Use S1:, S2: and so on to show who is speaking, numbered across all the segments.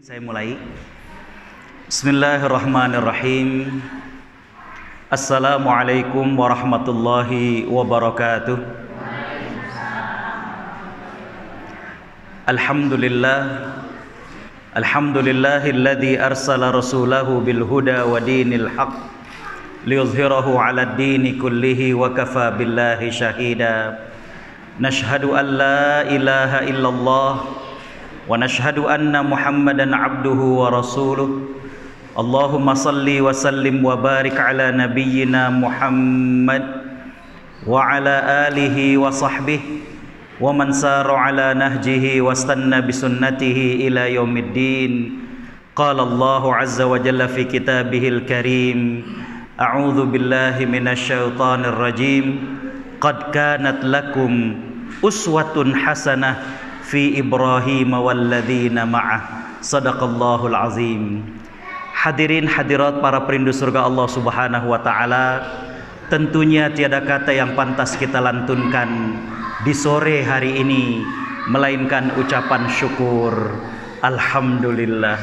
S1: Saya mulai. Bismillahirrahmanirrahim. Assalamualaikum warahmatullahi wabarakatuh. Alhamdulillahilladzi arsala rasulahu bil huda wa dinil haqq liyuzhirahu 'alad dini kullihi wa kafa billahi syahida. Nashhadu an la ilaha illallah wa nashhadu anna Muhammadan abduhu wa rasuluh. Allahumma salli wa sallim wa barik ala nabiyyina Muhammad wa ala alihi wa sahbihi wa man sara ala nahjihi wa stanna bi sunnatihi ila yaumiddin. Qala Allahu azza wa jalla fi kitabihil karim, a'udzu billahi minasy syaithanir rajim. Qad kanat lakum uswatun hasanah fi Ibrahim walladzina ma'ah. Sadaqallahul azim. Hadirin hadirat para perindu surga Allah Subhanahu wa taala, tentunya tiada kata yang pantas kita lantunkan di sore hari ini melainkan ucapan syukur. Alhamdulillah.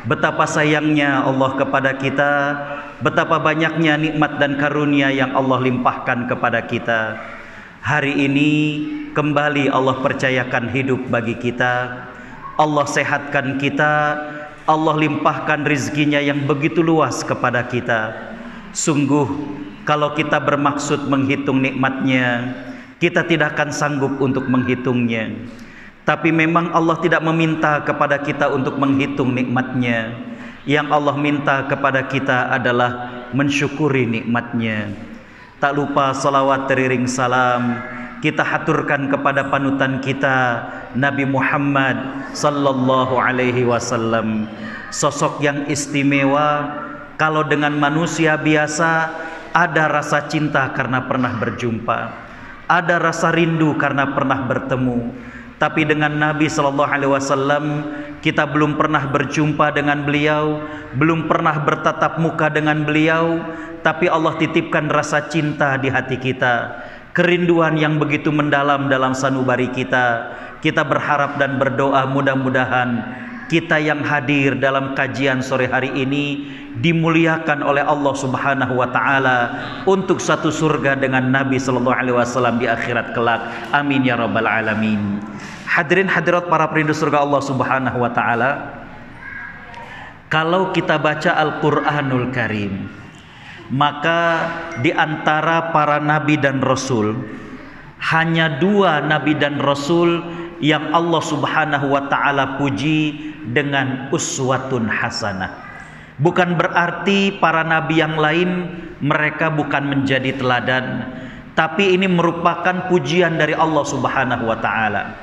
S1: Betapa sayangnya Allah kepada kita, betapa banyaknya nikmat dan karunia yang Allah limpahkan kepada kita. Hari ini kembali Allah percayakan hidup bagi kita, Allah sehatkan kita, Allah limpahkan rizkinya yang begitu luas kepada kita. Sungguh kalau kita bermaksud menghitung nikmatnya, kita tidak akan sanggup untuk menghitungnya. Tapi memang Allah tidak meminta kepada kita untuk menghitung nikmatnya. Yang Allah minta kepada kita adalah mensyukuri nikmatnya. Tak lupa salawat teriring salam kita haturkan kepada panutan kita Nabi Muhammad sallallahu alaihi wasallam. Sosok yang istimewa. Kalau dengan manusia biasa ada rasa cinta karena pernah berjumpa, ada rasa rindu karena pernah bertemu. Tapi dengan Nabi sallallahu alaihi wasallam kita belum pernah berjumpa dengan beliau, belum pernah bertatap muka dengan beliau, tapi Allah titipkan rasa cinta di hati kita, kerinduan yang begitu mendalam dalam sanubari kita. Kita berharap dan berdoa mudah-mudahan kita yang hadir dalam kajian sore hari ini dimuliakan oleh Allah Subhanahu wa taala untuk satu surga dengan Nabi sallallahu alaihi wasallam di akhirat kelak. Amin ya rabbal alamin. Hadirin hadirat para perindu surga Allah Subhanahu wa taala, kalau kita baca Al-Qur'anul Karim, maka di antara para nabi dan rasul hanya dua nabi dan rasul yang Allah Subhanahu wa taala puji dengan uswatun hasanah. Bukan berarti para nabi yang lain mereka bukan menjadi teladan, tapi ini merupakan pujian dari Allah Subhanahu wa taala.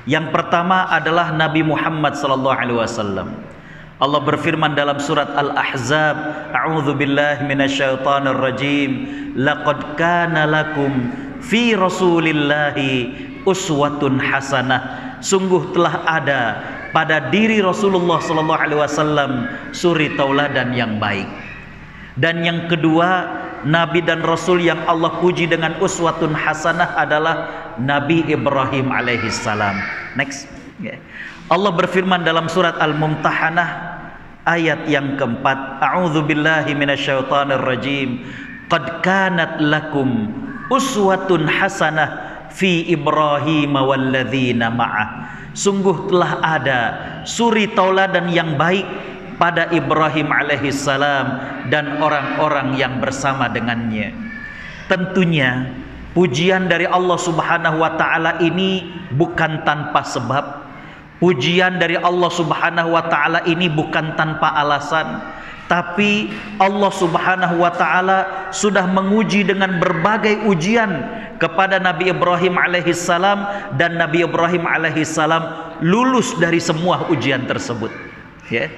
S1: Yang pertama adalah Nabi Muhammad sallallahu alaihi wasallam. Allah berfirman dalam surat Al-Ahzab, a'udzu billahi minasyaitonir rajim, laqad kana lakum fi rasulillahi uswatun hasanah. Sungguh telah ada pada diri Rasulullah sallallahu alaihi wasallam suri tauladan yang baik. Dan yang kedua, nabi dan rasul yang Allah puji dengan uswatun hasanah adalah Nabi Ibrahim alaihi salam. Next. Allah berfirman dalam surat Al-Mumtahanah ayat yang keempat, a'udzu billahi minasyaitonir rajim, qad kanat lakum uswatun hasanah fi Ibrahim walladzina ma'ah. Sungguh telah ada suri tauladan yang baik pada Ibrahim alaihi salam dan orang-orang yang bersama dengannya. Tentunya pujian dari Allah Subhanahu wa taala ini bukan tanpa sebab. Pujian dari Allah Subhanahu wa taala ini bukan tanpa alasan, tapi Allah Subhanahu wa taala sudah menguji dengan berbagai ujian kepada Nabi Ibrahim alaihi salam, dan Nabi Ibrahim alaihi salam lulus dari semua ujian tersebut. Ya.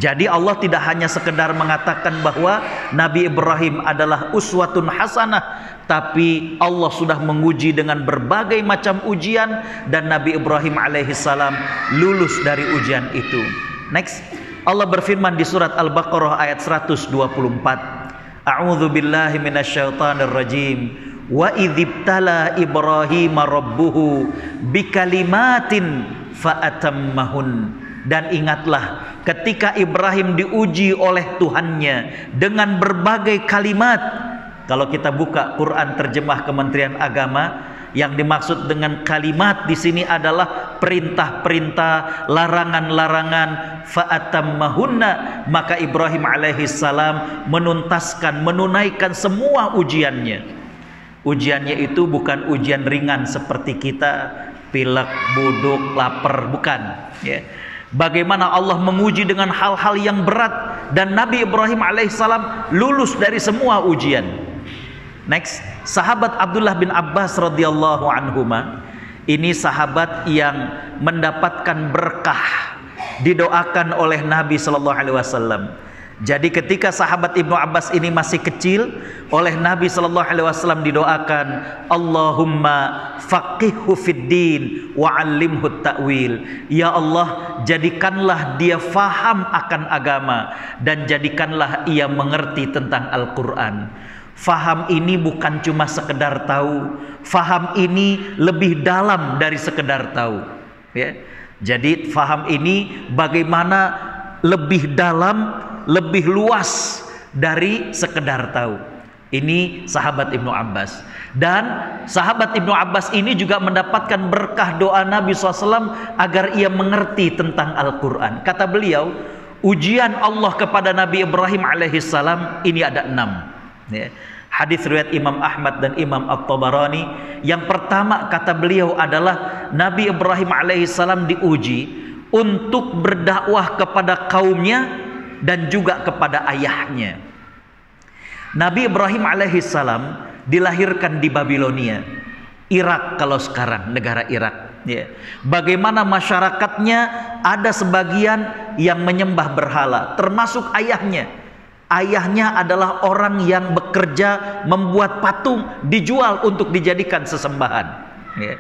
S1: Jadi Allah tidak hanya sekedar mengatakan bahwa Nabi Ibrahim adalah uswatun hasanah, tapi Allah sudah menguji dengan berbagai macam ujian dan Nabi Ibrahim alaihissalam lulus dari ujian itu. Next, Allah berfirman di surat Al-Baqarah ayat 124, a'udzu billahi minasyaitonir rajim, wa idzibtala Ibrahim rabbuhu bikalimatin fa atammahun. Dan ingatlah ketika Ibrahim diuji oleh Tuhannya dengan berbagai kalimat. Kalau kita buka Quran terjemah Kementerian Agama, yang dimaksud dengan kalimat di sini adalah perintah-perintah, larangan-larangan. Fa'atammahunna, maka Ibrahim alaihissalam menunaikan semua ujiannya. Ujiannya itu bukan ujian ringan seperti kita, pilek, buduk, lapar, bukan. Ya. Bagaimana Allah menguji dengan hal-hal yang berat, dan Nabi Ibrahim alaihissalam lulus dari semua ujian. Next, sahabat Abdullah bin Abbas radhiyallahu anhuma. Ini sahabat yang mendapatkan berkah, didoakan oleh Nabi sallallahu alaihi wasallam. Jadi ketika sahabat Ibnu Abbas ini masih kecil, oleh Nabi sallallahu alaihi wasallam didoakan, Allahumma faqihhu fid din wa 'allimhu ta'wil. Ya Allah, jadikanlah dia faham akan agama dan jadikanlah ia mengerti tentang Al-Qur'an. Faham ini bukan cuma sekedar tahu, faham ini lebih dalam dari sekedar tahu. Ya. Jadi faham ini bagaimana lebih dalam, lebih luas dari sekedar tahu. Ini sahabat Ibnu Abbas. Dan sahabat Ibnu Abbas ini juga mendapatkan berkah doa Nabi SAW agar ia mengerti tentang Al-Quran. Kata beliau, ujian Allah kepada Nabi Ibrahim alaihissalam ini ada 6. Ya. Hadis riwayat Imam Ahmad dan Imam At-Tabarani. Yang pertama kata beliau adalah Nabi Ibrahim alaihissalam diuji untuk berdakwah kepada kaumnya dan juga kepada ayahnya. Nabi Ibrahim alaihissalam dilahirkan di Babilonia, Irak kalau sekarang, negara Irak. Ya. Bagaimana masyarakatnya ada sebagian yang menyembah berhala, termasuk ayahnya. Ayahnya adalah orang yang bekerja membuat patung dijual untuk dijadikan sesembahan. Ya.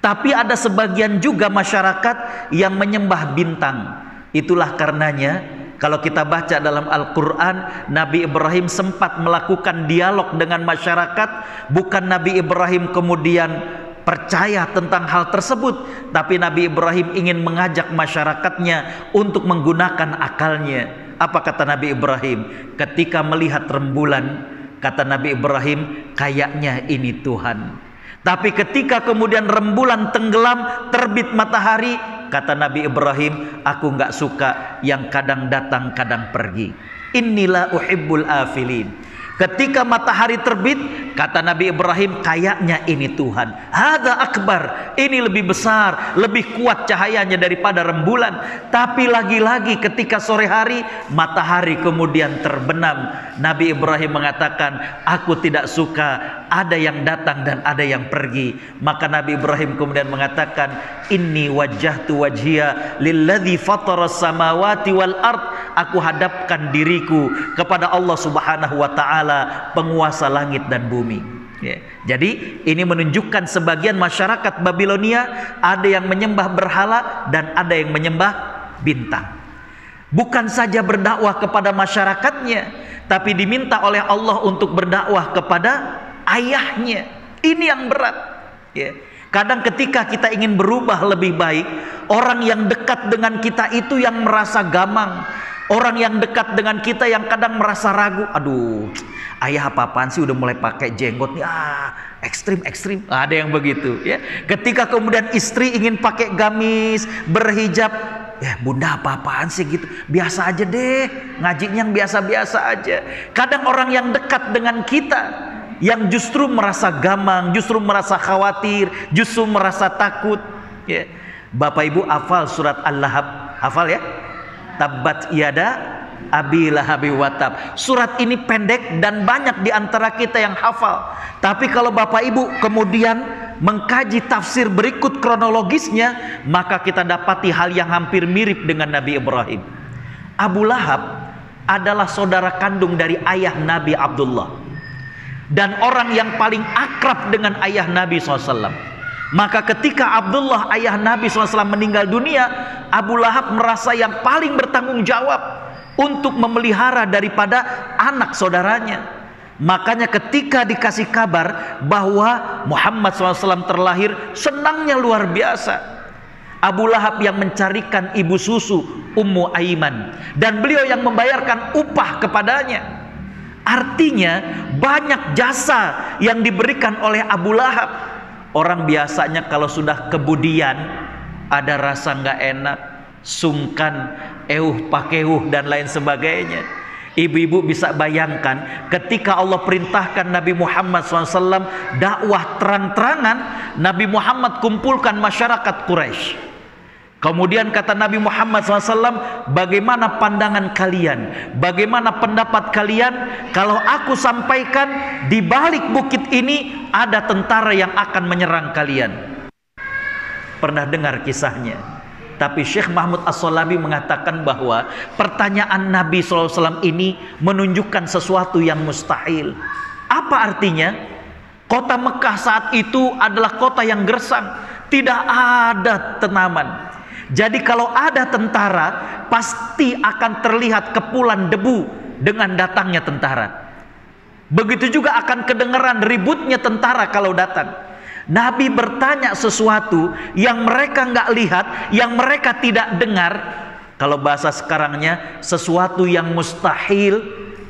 S1: Tapi ada sebagian juga masyarakat yang menyembah bintang. Itulah karenanya kalau kita baca dalam Al-Quran, Nabi Ibrahim sempat melakukan dialog dengan masyarakat. Bukan Nabi Ibrahim kemudian percaya tentang hal tersebut, tapi Nabi Ibrahim ingin mengajak masyarakatnya untuk menggunakan akalnya. Apa kata Nabi Ibrahim? Ketika melihat rembulan, kata Nabi Ibrahim, kayaknya ini Tuhan. Tapi ketika kemudian rembulan tenggelam, terbit matahari, kata Nabi Ibrahim, aku nggak suka yang kadang datang kadang pergi. Inilah uhibbul afilin. Ketika matahari terbit, kata Nabi Ibrahim, kayaknya ini Tuhan. Hadza akbar, ini lebih besar, lebih kuat cahayanya daripada rembulan. Tapi lagi-lagi ketika sore hari, matahari kemudian terbenam. Nabi Ibrahim mengatakan, aku tidak suka ada yang datang dan ada yang pergi. Maka Nabi Ibrahim kemudian mengatakan, inni wajjahtu wajhiya lilladzi fataras samawati wal ard. Aku hadapkan diriku kepada Allah Subhanahu wa taala, penguasa langit dan bumi. Ya. Jadi ini menunjukkan sebagian masyarakat Babilonia ada yang menyembah berhala dan ada yang menyembah bintang. Bukan saja berdakwah kepada masyarakatnya, tapi diminta oleh Allah untuk berdakwah kepada ayahnya. Ini yang berat. Ya. Kadang ketika kita ingin berubah lebih baik, orang yang dekat dengan kita itu yang merasa gamang. Orang yang dekat dengan kita yang kadang merasa ragu. Aduh, ayah apa-apaan sih udah mulai pakai jenggot nih, ekstrim. Ada yang begitu ya. Ketika kemudian istri ingin pakai gamis, berhijab, ya bunda apa-apaan sih gitu, biasa aja deh, ngajinya yang biasa-biasa aja. Kadang orang yang dekat dengan kita yang justru merasa gamang, justru merasa khawatir, justru merasa takut ya. Bapak Ibu hafal surat Al-Lahab? Hafal ya? Tabbat yada abi lahabi watab. Surat ini pendek dan banyak di antara kita yang hafal. Tapi kalau Bapak Ibu kemudian mengkaji tafsir berikut kronologisnya, maka kita dapati hal yang hampir mirip dengan Nabi Ibrahim. Abu Lahab adalah saudara kandung dari ayah Nabi Abdullah, dan orang yang paling akrab dengan ayah Nabi SAW. Maka ketika Abdullah ayah Nabi SAW meninggal dunia, Abu Lahab merasa yang paling bertanggung jawab untuk memelihara daripada anak saudaranya. Makanya ketika dikasih kabar bahwa Muhammad SAW terlahir, senangnya luar biasa. Abu Lahab yang mencarikan ibu susu Ummu Aiman, dan beliau yang membayarkan upah kepadanya. Artinya banyak jasa yang diberikan oleh Abu Lahab. Orang biasanya kalau sudah kebudian, ada rasa nggak enak, sungkan, pakeuh dan lain sebagainya. Ibu-ibu bisa bayangkan ketika Allah perintahkan Nabi Muhammad SAW dakwah terang-terangan, Nabi Muhammad kumpulkan masyarakat Quraisy. Kemudian kata Nabi Muhammad SAW, bagaimana pandangan kalian? Bagaimana pendapat kalian kalau aku sampaikan di balik bukit ini ada tentara yang akan menyerang kalian? Pernah dengar kisahnya? Tapi Syekh Mahmud As-Shalabi mengatakan bahwa pertanyaan Nabi SAW ini menunjukkan sesuatu yang mustahil. Apa artinya? Kota Mekah saat itu adalah kota yang gersang, tidak ada tanaman. Jadi kalau ada tentara, pasti akan terlihat kepulan debu dengan datangnya tentara. Begitu juga akan kedengaran ributnya tentara kalau datang. Nabi bertanya sesuatu yang mereka nggak lihat, yang mereka tidak dengar. Kalau bahasa sekarangnya, sesuatu yang mustahil.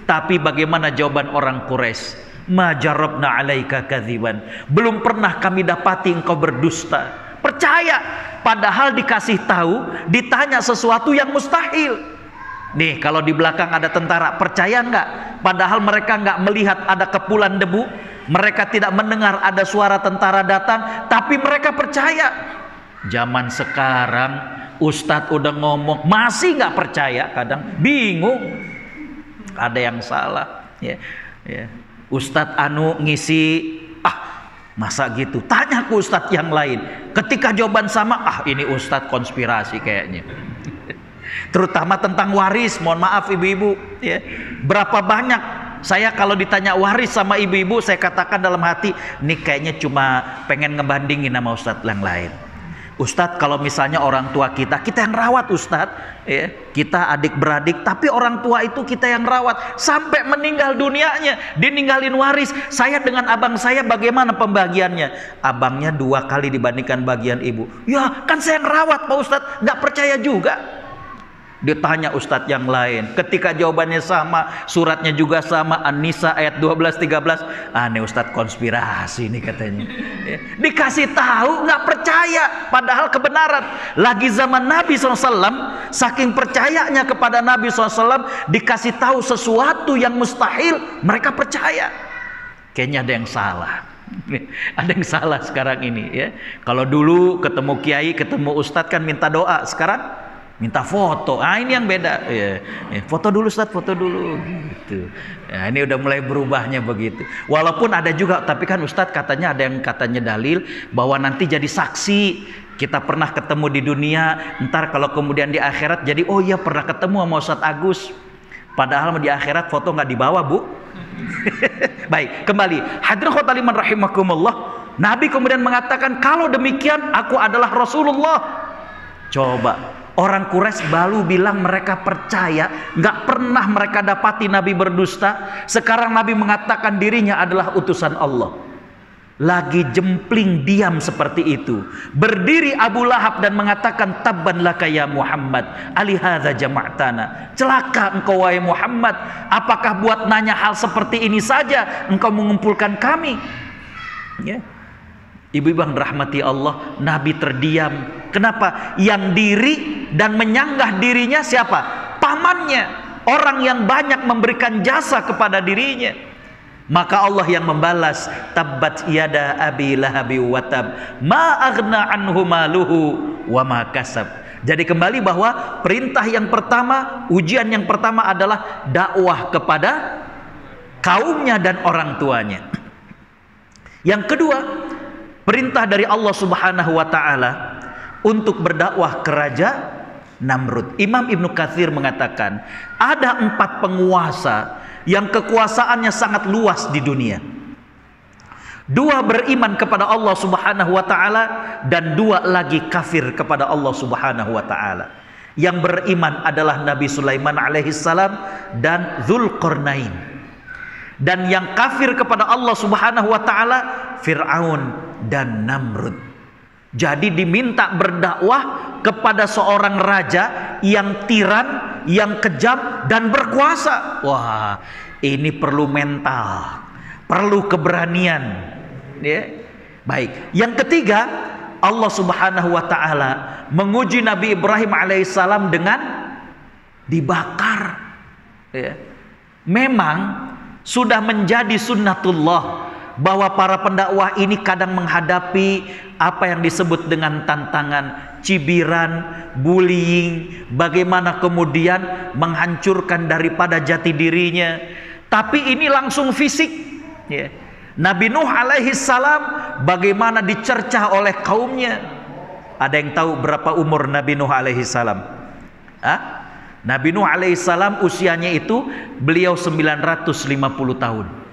S1: Tapi bagaimana jawaban orang Quraisy? Ma jarabna alaika kadziban. Belum pernah kami dapati engkau berdusta. Percaya, padahal dikasih tahu, ditanya sesuatu yang mustahil. Nih, kalau di belakang ada tentara, percaya nggak? Padahal mereka nggak melihat ada kepulan debu, mereka tidak mendengar ada suara tentara datang, tapi mereka percaya. Zaman sekarang, ustadz udah ngomong, masih nggak percaya, kadang bingung, ada yang salah. Ustadz ngisi, masa gitu? Tanya ke ustadz yang lain. Ketika jawaban sama, ini ustadz konspirasi kayaknya. Terutama tentang waris, mohon maaf ibu-ibu, berapa banyak saya kalau ditanya waris sama ibu-ibu, saya katakan dalam hati, ini kayaknya cuma pengen ngebandingin sama ustadz yang lain. Ustadz, kalau misalnya orang tua kita yang rawat ustadz, kita adik-beradik, tapi orang tua itu kita yang rawat sampai meninggal dunianya, ditinggalin waris. Saya dengan abang saya bagaimana pembagiannya? Abangnya 2 kali dibandingkan bagian ibu. Ya kan saya yang rawat Pak Ustadz, nggak percaya juga. Ditanya ustadz yang lain, ketika jawabannya sama, suratnya juga sama, An-Nisa ayat 12-13, ini ustadz konspirasi nih katanya. Dikasih tahu nggak percaya, padahal kebenaran. Lagi zaman Nabi SAW, saking percayanya kepada Nabi SAW, dikasih tahu sesuatu yang mustahil, mereka percaya. Kayaknya ada yang salah. Ada yang salah sekarang ini, ya. Kalau dulu ketemu kiai, ketemu ustadz kan minta doa, sekarang minta foto. Ini yang beda. Foto dulu Ustaz, foto dulu gitu. Ini udah mulai berubahnya begitu. Walaupun ada juga, tapi kan Ustaz katanya ada yang katanya dalil bahwa nanti jadi saksi. Kita pernah ketemu di dunia, ntar kalau kemudian di akhirat jadi oh iya pernah ketemu sama Ustaz Agus. Padahal di akhirat foto nggak dibawa, Bu. Baik, kembali. Hadirin khotaliman rahimakumullah. Nabi kemudian mengatakan, kalau demikian aku adalah Rasulullah. Coba. Orang Quraisy baru bilang mereka percaya, nggak pernah mereka dapati Nabi berdusta. Sekarang Nabi mengatakan dirinya adalah utusan Allah. Lagi jempling diam seperti itu, berdiri Abu Lahab dan mengatakan, tabban laka ya Muhammad, alihadza jama'tana. Celaka engkau wahai Muhammad, apakah buat nanya hal seperti ini saja engkau mengumpulkan kami? Ibu-ibu yang dirahmati Allah, Nabi terdiam. Kenapa? Yang diri dan menyanggah dirinya siapa? Pamannya, orang yang banyak memberikan jasa kepada dirinya. Maka Allah yang membalas, tabbat yada abi lahabi watab, ma aghna anhu maluhu wa ma kasab. Jadi kembali bahwa perintah yang pertama, ujian yang pertama adalah dakwah kepada kaumnya dan orang tuanya. Yang kedua, perintah dari Allah Subhanahu wa taala untuk berdakwah ke Raja Namrud. Imam Ibnu Katsir mengatakan, ada 4 penguasa yang kekuasaannya sangat luas di dunia. 2 beriman kepada Allah Subhanahu wa taala dan 2 lagi kafir kepada Allah Subhanahu wa taala. Yang beriman adalah Nabi Sulaiman alaihissalam dan Dzulqarnain. Dan yang kafir kepada Allah Subhanahu wa taala Fir'aun dan Namrud. Jadi diminta berdakwah kepada seorang raja yang tiran, yang kejam dan berkuasa. Wah, ini perlu mental, perlu keberanian, ya. Baik, yang ketiga, Allah Subhanahu wa taala menguji Nabi Ibrahim alaihissalam dengan dibakar, ya. Memang sudah menjadi sunnatullah bahwa para pendakwah ini kadang menghadapi apa yang disebut dengan tantangan, cibiran, bullying, bagaimana kemudian menghancurkan daripada jati dirinya. Tapi ini langsung fisik, ya. Nabi Nuh alaihi salam bagaimana dicercah oleh kaumnya. Ada yang tahu berapa umur Nabi Nuh alaihi salam? Nabi Nuh alaihi salam usianya itu beliau 950 tahun.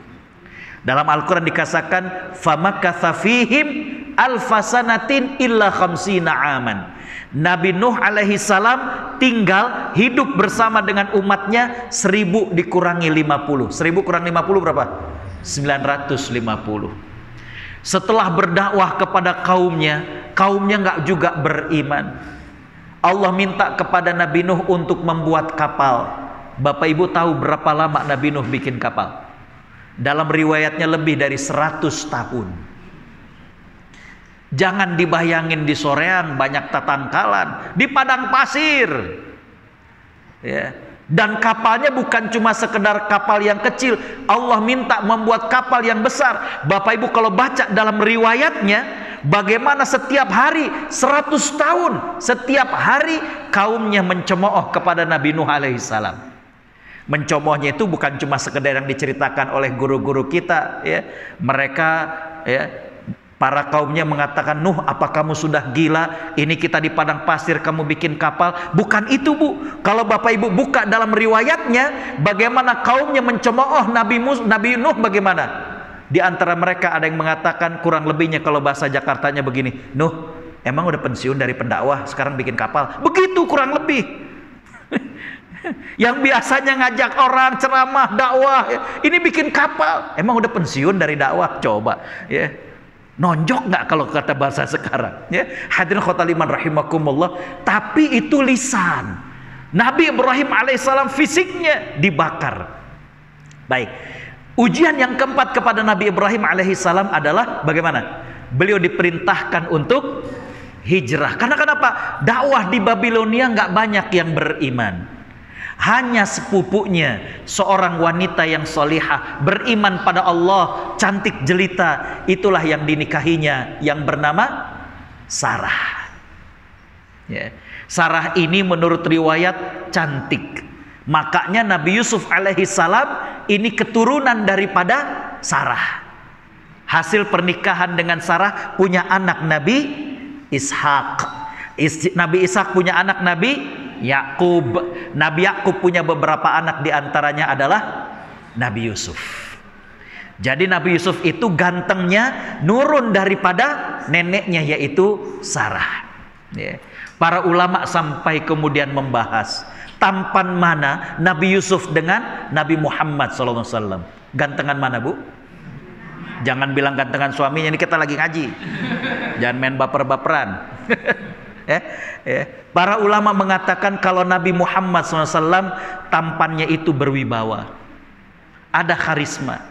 S1: Dalam Al-Quran dikatakan famakatha fihim alfasanatin illa khamsina aman. Nabi Nuh alaihi salam tinggal hidup bersama dengan umatnya 1000 dikurangi 50. 1000 kurang 50 berapa? 950. Setelah berdakwah kepada kaumnya nggak juga beriman. Allah minta kepada Nabi Nuh untuk membuat kapal. Bapak Ibu tahu berapa lama Nabi Nuh bikin kapal? Dalam riwayatnya lebih dari 100 tahun. Jangan dibayangin di soreang banyak tatangkalan, di padang pasir, ya. Dan kapalnya bukan cuma sekedar kapal yang kecil. Allah minta membuat kapal yang besar. Bapak Ibu kalau baca dalam riwayatnya, bagaimana setiap hari 100 tahun, setiap hari kaumnya mencemooh kepada Nabi Nuh alaihissalam. Mencemoohnya itu bukan cuma sekedar yang diceritakan oleh guru-guru kita, ya. Mereka, ya, para kaumnya mengatakan, Nuh, apa kamu sudah gila? Ini kita di padang pasir, kamu bikin kapal. Bukan itu, Bu. Kalau Bapak Ibu buka dalam riwayatnya, bagaimana kaumnya mencemooh Nabi Nuh, bagaimana? Di antara mereka ada yang mengatakan, kurang lebihnya kalau bahasa Jakartanya begini, Nuh, emang udah pensiun dari pendakwah, sekarang bikin kapal? Begitu kurang lebih. Yang biasanya ngajak orang ceramah, dakwah, ini bikin kapal. Emang udah pensiun dari dakwah? Coba, ya. Nonjok nggak kalau kata bahasa sekarang, ya. Hadirin khotaliman rahimakumullah. Tapi itu lisan. Nabi Ibrahim alaihissalam fisiknya dibakar. Baik. Ujian yang keempat kepada Nabi Ibrahim alaihissalam adalah bagaimana? Beliau diperintahkan untuk hijrah. Karena kenapa? Dakwah di Babilonia nggak banyak yang beriman. Hanya sepupunya, seorang wanita yang solihah, beriman pada Allah, cantik jelita, itulah yang dinikahinya, yang bernama Sarah, ya. Sarah ini menurut riwayat cantik. Makanya Nabi Yusuf alaihi salam ini keturunan daripada Sarah. Hasil pernikahan dengan Sarah punya anak Nabi Ishak. Nabi Ishak punya anak Nabi Yakub. Nabi Yakub punya beberapa anak, diantaranya adalah Nabi Yusuf. Jadi Nabi Yusuf itu gantengnya nurun daripada neneknya, yaitu Sarah, ya. Para ulama sampai kemudian membahas tampan mana Nabi Yusuf dengan Nabi Muhammad SAW. Gantengan mana, Bu? Jangan bilang gantengan suaminya, ini kita lagi ngaji. Jangan main baper-baperan. Para ulama mengatakan kalau Nabi Muhammad SAW tampannya itu berwibawa, ada karisma.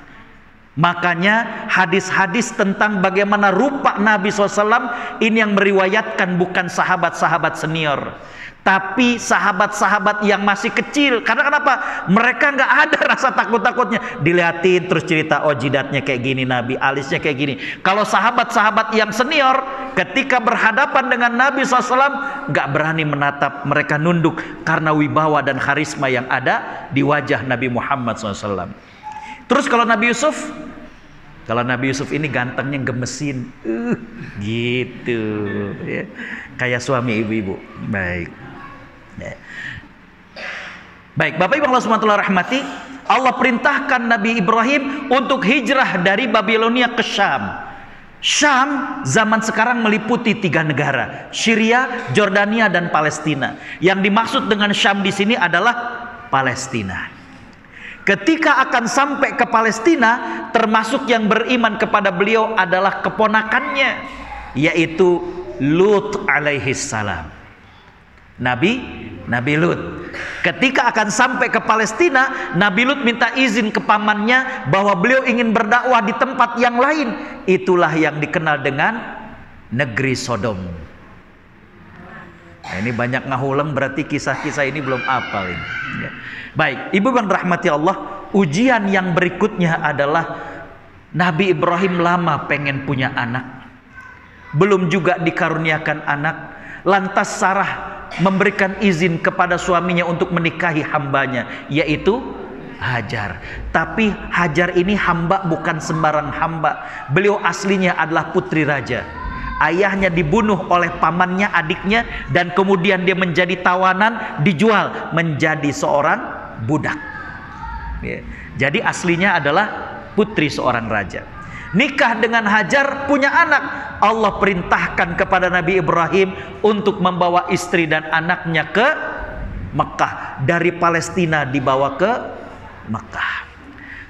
S1: Makanya hadis-hadis tentang bagaimana rupa Nabi SAW ini yang meriwayatkan bukan sahabat-sahabat senior, tapi sahabat-sahabat yang masih kecil. Karena kenapa? Mereka nggak ada rasa takut-takutnya. Dilihatin terus cerita, oh jidatnya kayak gini Nabi, alisnya kayak gini. Kalau sahabat-sahabat yang senior ketika berhadapan dengan Nabi SAW nggak berani menatap, mereka nunduk karena wibawa dan karisma yang ada di wajah Nabi Muhammad SAW. Terus kalau Nabi Yusuf ini gantengnya gemesin, gitu, ya. Kayak suami ibu-ibu. Baik. Baik, Bapak Ibu Allah SWT rahmati, Allah perintahkan Nabi Ibrahim untuk hijrah dari Babilonia ke Syam. Syam zaman sekarang meliputi 3 negara, Syria, Jordania, dan Palestina. Yang dimaksud dengan Syam di sini adalah Palestina. Ketika akan sampai ke Palestina, termasuk yang beriman kepada beliau adalah keponakannya, yaitu Lut alaihi salam. Nabi Lut. Ketika akan sampai ke Palestina, Nabi Lut minta izin ke pamannya bahwa beliau ingin berdakwah di tempat yang lain. Itulah yang dikenal dengan negeri Sodom. Nah, ini banyak ngahuleng, berarti kisah-kisah ini belum hafal ini. Ya. Baik, ibu yang rahmati Allah, ujian yang berikutnya adalah Nabi Ibrahim lama pengen punya anak, belum juga dikaruniakan anak. Lantas Sarah memberikan izin kepada suaminya untuk menikahi hambanya, yaitu Hajar. Tapi Hajar ini hamba bukan sembarang hamba. Beliau aslinya adalah putri raja. Ayahnya dibunuh oleh pamannya, adiknya, dan kemudian dia menjadi tawanan, dijual menjadi seorang budak. Ya. Jadi aslinya adalah putri seorang raja. Nikah dengan Hajar, punya anak. Allah perintahkan kepada Nabi Ibrahim untuk membawa istri dan anaknya ke Mekah. Dari Palestina dibawa ke Mekah.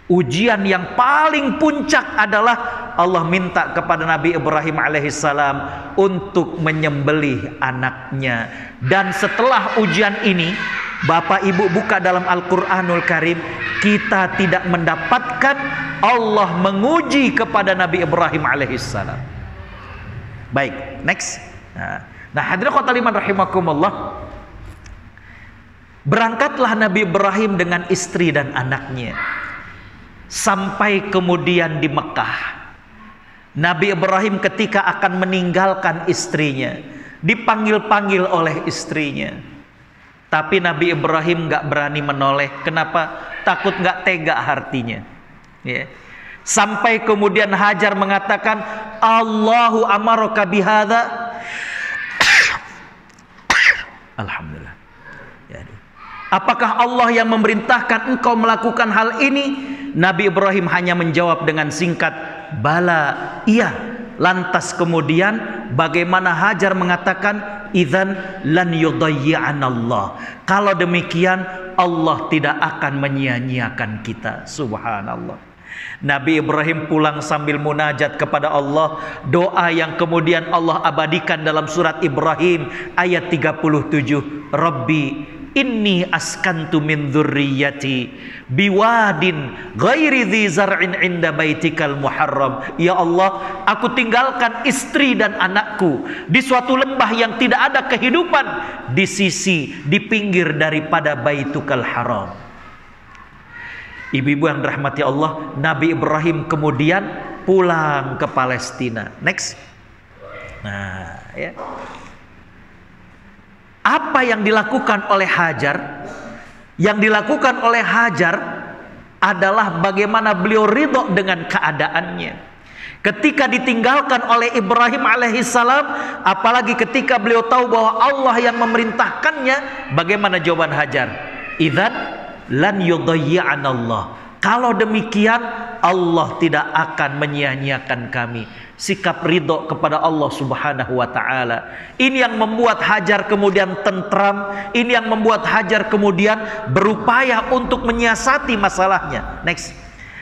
S1: Ujian yang paling puncak adalah Allah minta kepada Nabi Ibrahim alaihissalam untuk menyembelih anaknya. Dan setelah ujian ini, Bapak Ibu buka dalam Al-Quranul Karim, kita tidak mendapatkan Allah menguji kepada Nabi Ibrahim alaihissalam. Baik, next. Nah, hadirin khotaliman rahimakumullah. Berangkatlah Nabi Ibrahim dengan istri dan anaknya. Sampai kemudian di Mekah. Nabi Ibrahim ketika akan meninggalkan istrinya, dipanggil-panggil oleh istrinya. Tapi Nabi Ibrahim gak berani menoleh. Kenapa? Takut gak tega hatinya. Ya. Sampai kemudian Hajar mengatakan, Allahu amaraka bihadza. Alhamdulillah. Ya. Apakah Allah yang memerintahkan engkau melakukan hal ini? Nabi Ibrahim hanya menjawab dengan singkat, bala, iya. Lantas kemudian bagaimana Hajar mengatakan, idzan lan yudayyi'anallah. Kalau demikian Allah tidak akan menyia-nyiakan kita. Subhanallah. Nabi Ibrahim pulang sambil munajat kepada Allah, doa yang kemudian Allah abadikan dalam surat Ibrahim ayat 37. Rabbi inni askantu min dzurriyyati biwadin ghairi dzi zar'in 'inda baitikal muharram. Ya Allah, aku tinggalkan istri dan anakku di suatu lembah yang tidak ada kehidupan, di pinggir daripada Baitukal Haram. Ibu-ibu yang dirahmati Allah, Nabi Ibrahim kemudian pulang ke Palestina. Next. Nah, ya. Apa yang dilakukan oleh Hajar? Yang dilakukan oleh Hajar adalah bagaimana beliau ridho dengan keadaannya. Ketika ditinggalkan oleh Ibrahim alaihissalam, apalagi ketika beliau tahu bahwa Allah yang memerintahkannya, bagaimana jawaban Hajar? Idzan lan yudayyi'anallah. Kalau demikian Allah tidak akan menyia-nyiakan kami. Sikap ridho kepada Allah subhanahu wa ta'ala. Ini yang membuat Hajar kemudian tentram. Ini yang membuat Hajar kemudian berupaya untuk menyiasati masalahnya. Next.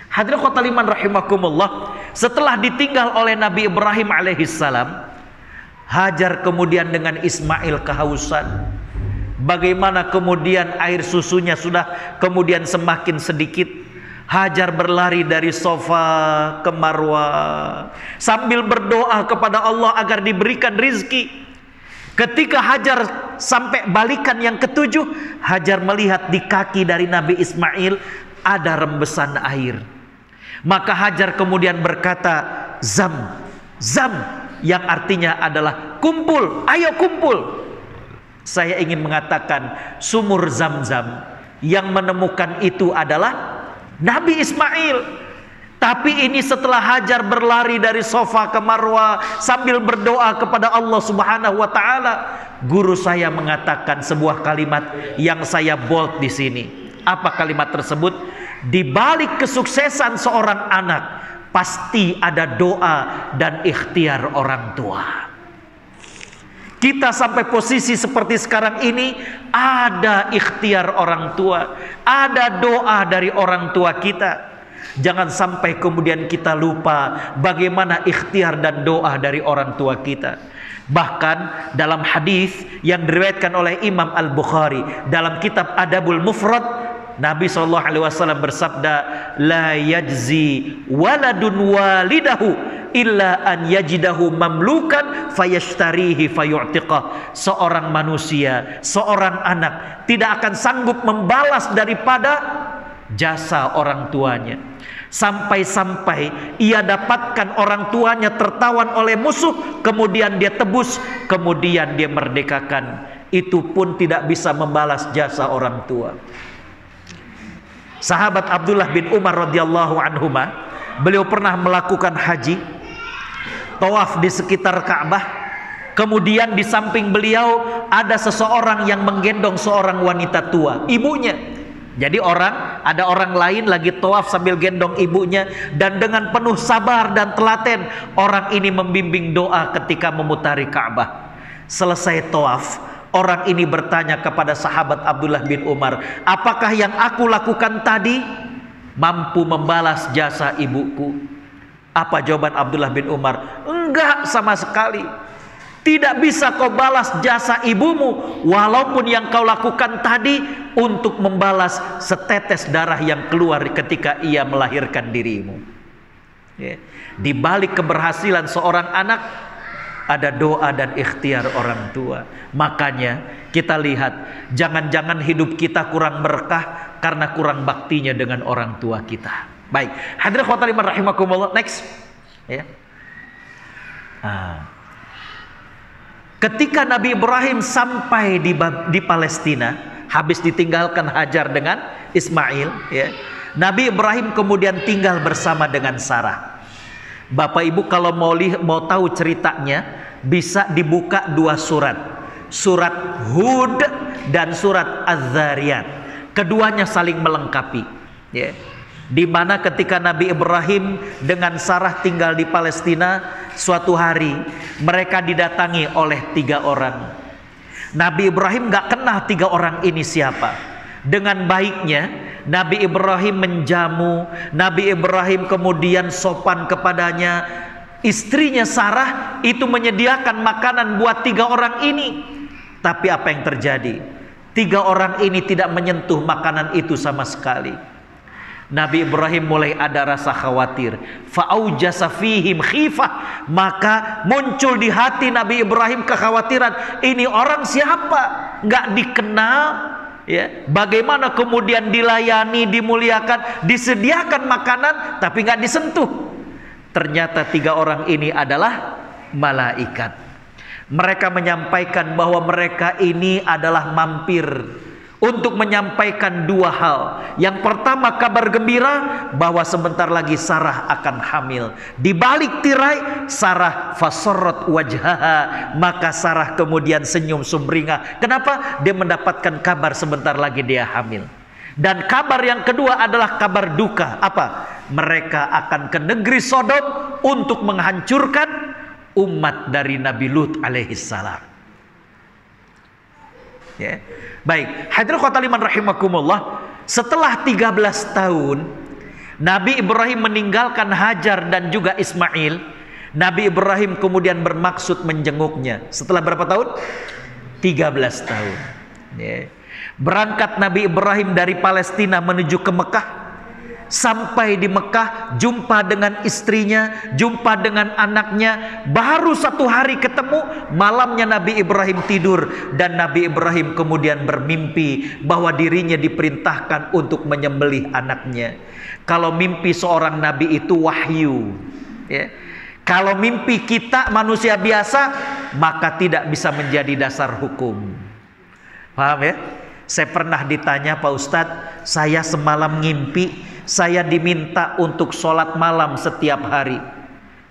S1: Hadirin khotaliman rahimakumullah. Setelah ditinggal oleh Nabi Ibrahim alaihissalam, Hajar kemudian dengan Ismail kehausan. Bagaimana kemudian air susunya sudah kemudian semakin sedikit. Hajar berlari dari Sofa ke Marwah sambil berdoa kepada Allah agar diberikan rizki. Ketika Hajar sampai balikan yang ketujuh, Hajar melihat di kaki dari Nabi Ismail ada rembesan air. Maka Hajar kemudian berkata, Zam, Zam, yang artinya adalah kumpul, ayo kumpul. Saya ingin mengatakan sumur Zam-Zam yang menemukan itu adalah Nabi Ismail. Tapi ini setelah Hajar berlari dari Sofa ke Marwah sambil berdoa kepada Allah subhanahu wa ta'ala. Guru saya mengatakan sebuah kalimat yang saya bold di sini. Apa kalimat tersebut? Di balik kesuksesan seorang anak pasti ada doa dan ikhtiar orang tua. Kita sampai posisi seperti sekarang ini, ada ikhtiar orang tua, ada doa dari orang tua kita. Jangan sampai kemudian kita lupa bagaimana ikhtiar dan doa dari orang tua kita. Bahkan dalam hadis yang diriwayatkan oleh Imam Al-Bukhari dalam kitab Adabul Mufrad, Nabi SAW bersabda, la yajzi waladun walidahu illa an yajidahu mamlukan fayashtarihi fayu'tiqah. Seorang manusia, seorang anak tidak akan sanggup membalas daripada jasa orang tuanya sampai-sampai ia dapatkan orang tuanya tertawan oleh musuh, kemudian dia tebus, kemudian dia merdekakan. Itu pun tidak bisa membalas jasa orang tua. Sahabat Abdullah bin Umar radhiyallahu anhuma, beliau pernah melakukan haji, tawaf di sekitar Ka'bah. Kemudian di samping beliau ada seseorang yang menggendong seorang wanita tua, ibunya. Jadi ada orang lain lagi tawaf sambil gendong ibunya, dan dengan penuh sabar dan telaten orang ini membimbing doa ketika memutari Ka'bah. Selesai tawaf, orang ini bertanya kepada sahabat Abdullah bin Umar, apakah yang aku lakukan tadi mampu membalas jasa ibuku? Apa jawaban Abdullah bin Umar? Enggak sama sekali. Tidak bisa kau balas jasa ibumu, walaupun yang kau lakukan tadi untuk membalas setetes darah yang keluar ketika ia melahirkan dirimu. Di balik keberhasilan seorang anak ada doa dan ikhtiar orang tua. Makanya kita lihat, jangan-jangan hidup kita kurang berkah karena kurang baktinya dengan orang tua kita. Baik, hadirin khotaliman rahimakumullah. Next. Ketika Nabi Ibrahim sampai di Palestina, habis ditinggalkan Hajar dengan Ismail, Nabi Ibrahim kemudian tinggal bersama dengan Sarah. Bapak Ibu kalau mau tahu ceritanya, bisa dibuka dua surat, surat Hud dan surat Az-Zariyat. Keduanya saling melengkapi. Di mana ketika Nabi Ibrahim dengan Sarah tinggal di Palestina, suatu hari mereka didatangi oleh 3 orang. Nabi Ibrahim gak kenal 3 orang ini siapa. Dengan baiknya Nabi Ibrahim menjamu, Nabi Ibrahim kemudian sopan kepadanya. Istrinya Sarah itu menyediakan makanan buat 3 orang ini. Tapi apa yang terjadi? 3 orang ini tidak menyentuh makanan itu sama sekali. Nabi Ibrahim mulai ada rasa khawatir. Fa'aujasa fihim khifah. Maka muncul di hati Nabi Ibrahim kekhawatiran. Ini orang siapa? Nggak dikenal. Bagaimana kemudian dilayani, dimuliakan, disediakan makanan, tapi nggak disentuh. Ternyata 3 orang ini adalah malaikat. Mereka menyampaikan bahwa mereka ini adalah mampir untuk menyampaikan 2 hal. Yang pertama, kabar gembira bahwa sebentar lagi Sarah akan hamil. Di balik tirai Sarah fasorot wajhaha, maka Sarah kemudian senyum sumringah. Kenapa? Dia mendapatkan kabar sebentar lagi dia hamil. Dan kabar yang kedua adalah kabar duka. Apa? Mereka akan ke negeri Sodom untuk menghancurkan umat dari Nabi Lut alaihissalam. Baik, hadirin khotaliman rahimakumullah. Setelah 13 tahun Nabi Ibrahim meninggalkan Hajar dan juga Ismail, Nabi Ibrahim kemudian bermaksud menjenguknya. Setelah berapa tahun? 13 tahun. Berangkat Nabi Ibrahim dari Palestina menuju ke Mekah. Sampai di Mekah, jumpa dengan istrinya, jumpa dengan anaknya. Baru 1 hari ketemu, malamnya Nabi Ibrahim tidur. Dan Nabi Ibrahim kemudian bermimpi bahwa dirinya diperintahkan untuk menyembelih anaknya. Kalau mimpi seorang Nabi itu wahyu. Kalau mimpi kita manusia biasa, maka tidak bisa menjadi dasar hukum. Paham ya? Saya pernah ditanya, Pak Ustadz, saya semalam ngimpi saya diminta untuk sholat malam setiap hari.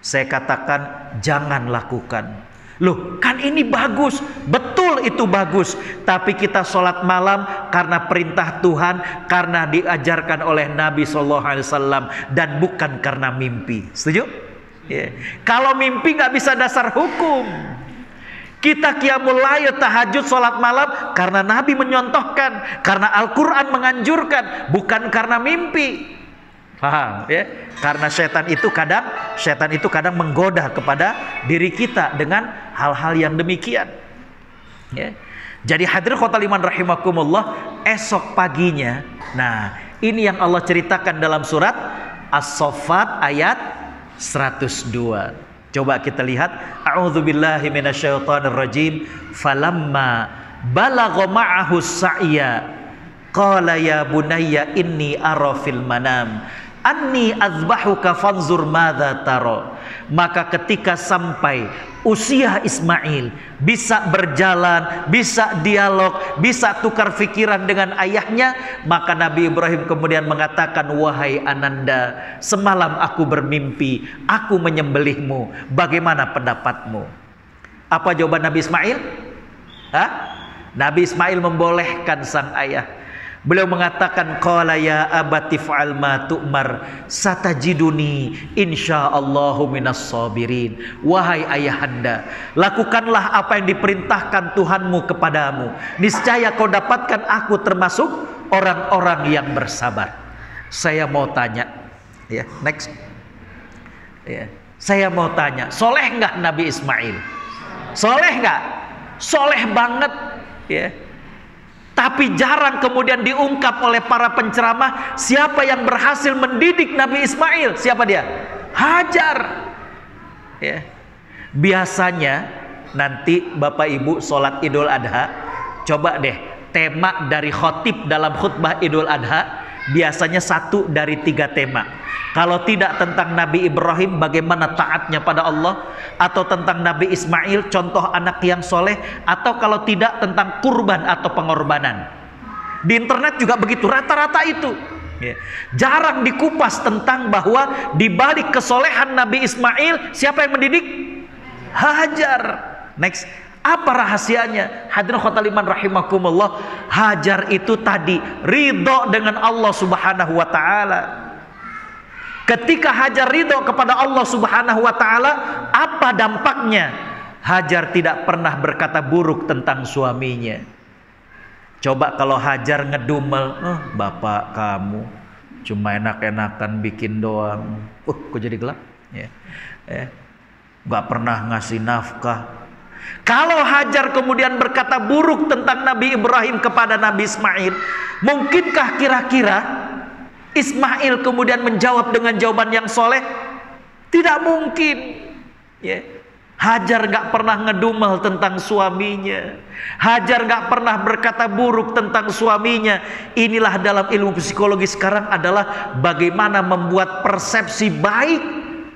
S1: Saya katakan jangan lakukan. Loh, kan ini bagus. Betul itu bagus. Tapi kita sholat malam karena perintah Tuhan, karena diajarkan oleh Nabi SAW, dan bukan karena mimpi. Setuju? Kalau mimpi nggak bisa dasar hukum. Kita qiyamul lail, tahajud, sholat malam karena Nabi menyontohkan, karena Al-Quran menganjurkan, bukan karena mimpi. Paham ya? Karena setan itu kadang menggoda kepada diri kita dengan hal-hal yang demikian. Ya. Jadi hadirin khotul iman rahimakumullah, esok paginya, nah ini yang Allah ceritakan dalam surat As-Saffat ayat 102. Coba kita lihat, a'udzubillahi minasyaitonirrajim. Falamma balagha ma'ahu sa'ya qala ya bunayya inni ara fil manam anni azbahuka fanzur madza tara. Maka ketika sampai usia Ismail, bisa berjalan, bisa dialog, bisa tukar pikiran dengan ayahnya, maka Nabi Ibrahim kemudian mengatakan, wahai Ananda, semalam aku bermimpi, aku menyembelihmu, bagaimana pendapatmu? Apa jawaban Nabi Ismail? Nabi Ismail membolehkan sang ayah. Beliau mengatakan, qala ya abati fa'al ma tu'mar satajiduni insyaallahu minas sabirin. Wahai ayahanda, lakukanlah apa yang diperintahkan Tuhanmu kepadamu, niscaya kau dapatkan aku termasuk orang-orang yang bersabar. Saya mau tanya, ya, next. Ya, saya mau tanya, soleh enggak Nabi Ismail? Soleh enggak? Soleh banget, ya. Tapi jarang kemudian diungkap oleh para penceramah siapa yang berhasil mendidik Nabi Ismail. Siapa dia? Hajar. Ya. Biasanya nanti Bapak Ibu sholat Idul Adha, coba deh tema dari khotib dalam khutbah Idul Adha, biasanya 1 dari 3 tema. Kalau tidak tentang Nabi Ibrahim, bagaimana taatnya pada Allah, atau tentang Nabi Ismail, contoh anak yang soleh, atau kalau tidak tentang kurban atau pengorbanan. Di internet juga begitu, rata-rata itu. Jarang dikupas tentang bahwa di balik kesolehan Nabi Ismail, siapa yang mendidik? Hajar. Next. Apa rahasianya? Hadirin khotul iman rahimakumullah, Hajar itu tadi ridho dengan Allah Subhanahu wa taala. Ketika Hajar ridho kepada Allah Subhanahu wa taala, apa dampaknya? Hajar tidak pernah berkata buruk tentang suaminya. Coba kalau Hajar ngedumel, bapak kamu cuma enak-enakan bikin doang. Kok jadi gelap? Gak pernah ngasih nafkah. Kalau Hajar kemudian berkata buruk tentang Nabi Ibrahim kepada Nabi Ismail, mungkinkah kira-kira Ismail kemudian menjawab dengan jawaban yang soleh? Tidak mungkin. Hajar gak pernah ngedumel tentang suaminya. Hajar gak pernah berkata buruk tentang suaminya. Inilah dalam ilmu psikologi sekarang adalah bagaimana membuat persepsi baik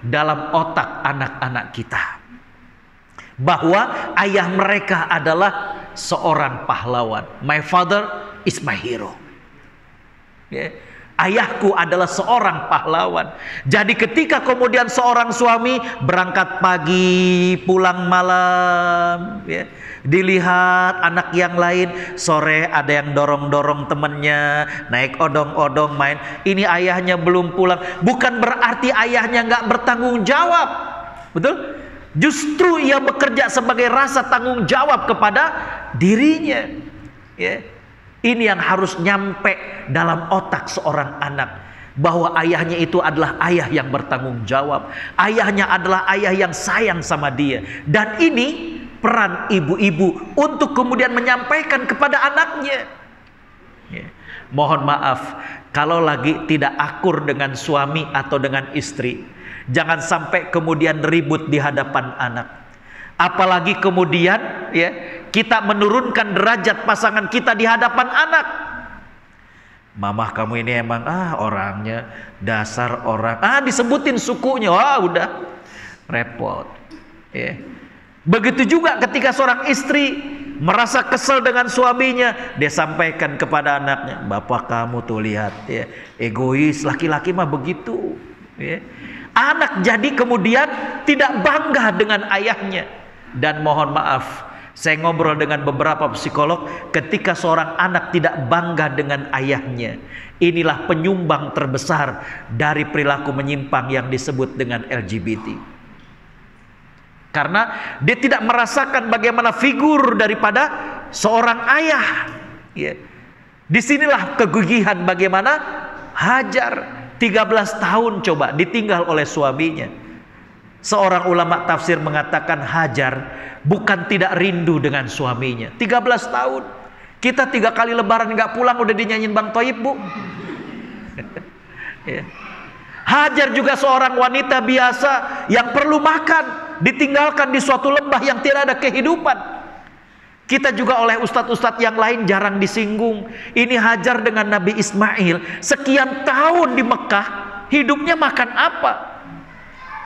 S1: dalam otak anak-anak kita, bahwa ayah mereka adalah seorang pahlawan. My father is my hero. Ayahku adalah seorang pahlawan. Jadi ketika kemudian seorang suami berangkat pagi, pulang malam, dilihat anak yang lain sore ada yang dorong-dorong temennya, naik odong-odong main, ini ayahnya belum pulang, bukan berarti ayahnya nggak bertanggung jawab. Betul? Justru ia bekerja sebagai rasa tanggung jawab kepada dirinya. Ini yang harus nyampe dalam otak seorang anak, bahwa ayahnya itu adalah ayah yang bertanggung jawab. Ayahnya adalah ayah yang sayang sama dia. Dan ini peran ibu-ibu untuk kemudian menyampaikan kepada anaknya. Mohon maaf kalau lagi tidak akur dengan suami atau dengan istri, jangan sampai kemudian ribut di hadapan anak. Apalagi kemudian kita menurunkan derajat pasangan kita di hadapan anak. Mamah kamu ini emang orangnya dasar orang, disebutin sukunya, udah repot. Begitu juga ketika seorang istri merasa kesel dengan suaminya, dia sampaikan kepada anaknya, bapak kamu tuh lihat, egois, laki-laki mah begitu. Anak jadi kemudian tidak bangga dengan ayahnya. Dan mohon maaf, saya ngobrol dengan beberapa psikolog, ketika seorang anak tidak bangga dengan ayahnya, inilah penyumbang terbesar dari perilaku menyimpang yang disebut dengan LGBT. Karena dia tidak merasakan bagaimana figur daripada seorang ayah. Disinilah kegigihan bagaimana Hajar. 13 tahun coba ditinggal oleh suaminya. Seorang ulama tafsir mengatakan Hajar bukan tidak rindu dengan suaminya. 13 tahun. Kita 3 kali lebaran nggak pulang udah dinyanyiin Bang Toyib, Bu. Ya. Hajar juga seorang wanita biasa yang perlu makan, ditinggalkan di suatu lembah yang tidak ada kehidupan. Kita juga oleh ustadz-ustadz yang lain jarang disinggung. Ini Hajar dengan Nabi Ismail sekian tahun di Mekah, hidupnya makan apa?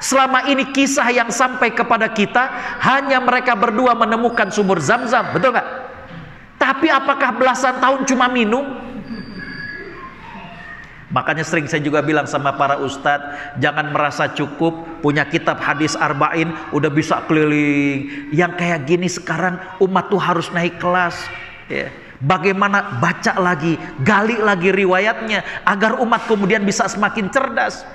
S1: Selama ini kisah yang sampai kepada kita hanya mereka berdua menemukan sumur Zam-Zam, betul nggak? Tapi apakah belasan tahun cuma minum? Makanya sering saya juga bilang sama para ustadz, jangan merasa cukup punya kitab hadis arba'in udah bisa keliling. Yang kayak gini sekarang umat tuh harus naik kelas, ya. Bagaimana baca lagi, gali lagi riwayatnya agar umat kemudian bisa semakin cerdas.